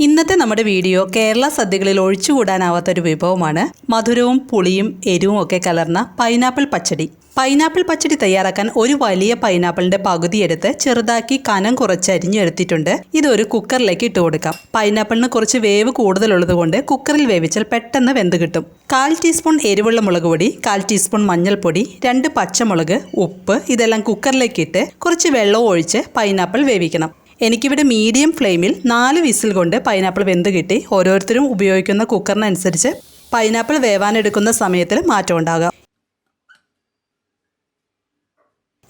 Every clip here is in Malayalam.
ഇന്നത്തെ നമ്മുടെ വീഡിയോ കേരള സദ്യകളിൽ ഒഴിച്ചുകൂടാനാവാത്തൊരു വിഭവമാണ് മധുരവും പുളിയും എരിവും ഒക്കെ കലർന്ന പൈനാപ്പിൾ പച്ചടി. പൈനാപ്പിൾ പച്ചടി തയ്യാറാക്കാൻ ഒരു വലിയ പൈനാപ്പിളിന്റെ പകുതി എടുത്ത് ചെറുതാക്കി കനം കുറച്ച് അരിഞ്ഞെടുത്തിട്ടുണ്ട്. ഇതൊരു കുക്കറിലേക്ക് ഇട്ട് കൊടുക്കാം. പൈനാപ്പിളിന് കുറച്ച് വേവ് കൂടുതലുള്ളത് കൊണ്ട് കുക്കറിൽ വേവിച്ചാൽ പെട്ടെന്ന് വെന്ത് കിട്ടും. 1/4 ടീസ്പൂൺ എരിവുള്ള മുളക് പൊടി, 1/4 ടീസ്പൂൺ മഞ്ഞൾപ്പൊടി, 2 പച്ചമുളക്, ഉപ്പ് ഇതെല്ലാം കുക്കറിലേക്ക് ഇട്ട് കുറച്ച് വെള്ളവും ഒഴിച്ച് പൈനാപ്പിൾ വേവിക്കണം. എനിക്കിവിടെ മീഡിയം ഫ്ലെയിമിൽ 4 വിസിൽ കൊണ്ട് പൈനാപ്പിൾ വെന്ത് കിട്ടി. ഓരോരുത്തരും ഉപയോഗിക്കുന്ന കുക്കറിനനുസരിച്ച് പൈനാപ്പിൾ വേവാനെടുക്കുന്ന സമയത്തിൽ മാറ്റം ഉണ്ടാകാം.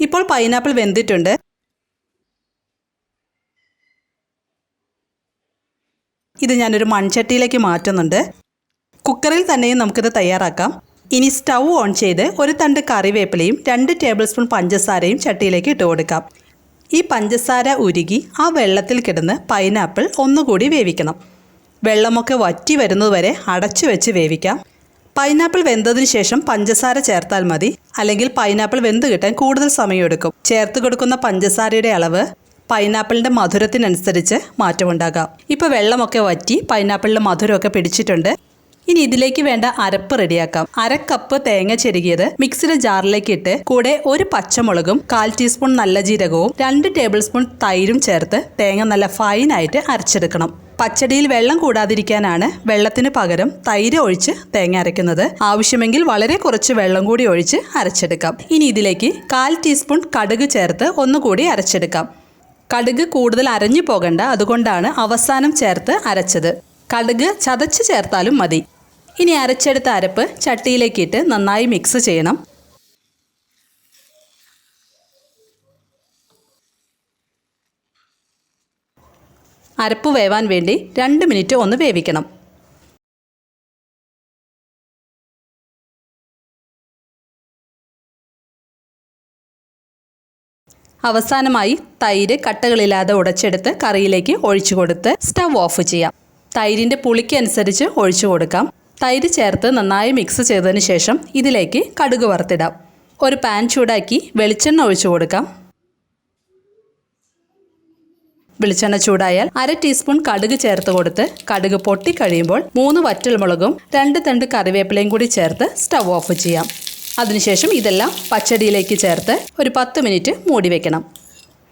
ഇപ്പോൾ പൈനാപ്പിൾ വെന്തിട്ടുണ്ട്. ഇത് ഞാനൊരു മൺചട്ടിയിലേക്ക് മാറ്റുന്നുണ്ട്. കുക്കറിൽ തന്നെയും നമുക്കിത് തയ്യാറാക്കാം. ഇനി സ്റ്റൗ ഓൺ ചെയ്ത് ഒരു തണ്ട് കറിവേപ്പിലയും 2 ടേബിൾ സ്പൂൺ പഞ്ചസാരയും ചട്ടിയിലേക്ക് ഇട്ട് കൊടുക്കാം. ഈ പഞ്ചസാര ഉരുകി ആ വെള്ളത്തിൽ കിടന്ന് പൈനാപ്പിൾ ഒന്നുകൂടി വേവിക്കണം. വെള്ളമൊക്കെ വറ്റി വരുന്നതുവരെ അടച്ചു വെച്ച് വേവിക്കാം. പൈനാപ്പിൾ വെന്തതിന് ശേഷം പഞ്ചസാര ചേർത്താൽ മതി, അല്ലെങ്കിൽ പൈനാപ്പിൾ വെന്ത് കിട്ടാൻ കൂടുതൽ സമയമെടുക്കും. ചേർത്ത് കൊടുക്കുന്ന പഞ്ചസാരയുടെ അളവ് പൈനാപ്പിളിൻ്റെ മധുരത്തിനനുസരിച്ച് മാറ്റമുണ്ടാകാം. ഇപ്പോൾ വെള്ളമൊക്കെ വറ്റി പൈനാപ്പിളിൻ്റെ മധുരമൊക്കെ പിടിച്ചിട്ടുണ്ട്. ഇനി ഇതിലേക്ക് വേണ്ട അരപ്പ് റെഡിയാക്കാം. 1/2 കപ്പ് തേങ്ങ ചെരുകിയത് മിക്സിയുടെ ജാറിലേക്ക് ഇട്ട് കൂടെ 1 പച്ചമുളകും 1/4 ടീസ്പൂൺ നല്ല ജീരകവും 2 ടേബിൾ സ്പൂൺ തൈരും ചേർത്ത് തേങ്ങ നല്ല ഫൈനായിട്ട് അരച്ചെടുക്കണം. പച്ചടിയിൽ വെള്ളം കൂടാതിരിക്കാനാണ് വെള്ളത്തിന് പകരം തൈര് ഒഴിച്ച് തേങ്ങ അരയ്ക്കുന്നത്. ആവശ്യമെങ്കിൽ വളരെ കുറച്ച് വെള്ളം കൂടി ഒഴിച്ച് അരച്ചെടുക്കാം. ഇനി ഇതിലേക്ക് 1/4 ടീസ്പൂൺ കടുക് ചേർത്ത് ഒന്നുകൂടി അരച്ചെടുക്കാം. കടുക് കൂടുതൽ അരഞ്ഞു പോകണ്ട, അതുകൊണ്ടാണ് അവസാനം ചേർത്ത് അരച്ചത്. കടുക് ചതച്ച് ചേർത്താലും മതി. ഇനി അരച്ചെടുത്ത അരപ്പ് ചട്ടിയിലേക്കിട്ട് നന്നായി മിക്സ് ചെയ്യണം. അരപ്പ് വേവാൻ വേണ്ടി 2 മിനിറ്റ് ഒന്ന് വേവിക്കണം. അവസാനമായി തൈര് കട്ടകളില്ലാതെ ഉടച്ചെടുത്ത് കറിയിലേക്ക് ഒഴിച്ചു കൊടുത്ത് സ്റ്റൗ ഓഫ് ചെയ്യാം. തൈരിൻ്റെ പുളിക്ക് അനുസരിച്ച് ഒഴിച്ചു കൊടുക്കാം. തൈര് ചേർത്ത് നന്നായി മിക്സ് ചെയ്തതിന് ശേഷം ഇതിലേക്ക് കടുക് വറുത്തിടാം. ഒരു പാൻ ചൂടാക്കി വെളിച്ചെണ്ണ ഒഴിച്ചു കൊടുക്കാം. വെളിച്ചെണ്ണ ചൂടായാൽ 1/2 ടീസ്പൂൺ കടുക് ചേർത്ത് കൊടുത്ത് കടുക് പൊട്ടിക്കഴിയുമ്പോൾ 3 വറ്റൽമുളകും 2 തണ്ട് കറിവേപ്പിലയും കൂടി ചേർത്ത് സ്റ്റൗ ഓഫ് ചെയ്യാം. അതിനുശേഷം ഇതെല്ലാം പച്ചടിയിലേക്ക് ചേർത്ത് ഒരു 10 മിനിറ്റ് മൂടി വെക്കണം.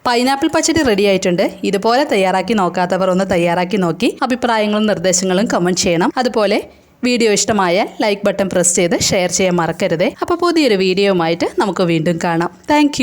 പൈനാപ്പിൾ പച്ചടി റെഡി ആയിട്ടുണ്ട്. ഇതുപോലെ തയ്യാറാക്കി നോക്കാത്തവർ ഒന്ന് തയ്യാറാക്കി നോക്കി അഭിപ്രായങ്ങളും നിർദ്ദേശങ്ങളും കമൻറ്റ് ചെയ്യണം. അതുപോലെ വീഡിയോ ഇഷ്ടമായാൽ ലൈക്ക് ബട്ടൺ പ്രസ് ചെയ്ത് ഷെയർ ചെയ്യാൻ മറക്കരുതേ. അപ്പോൾ പുതിയൊരു വീഡിയോയുമായിട്ട് നമുക്ക് വീണ്ടും കാണാം. താങ്ക്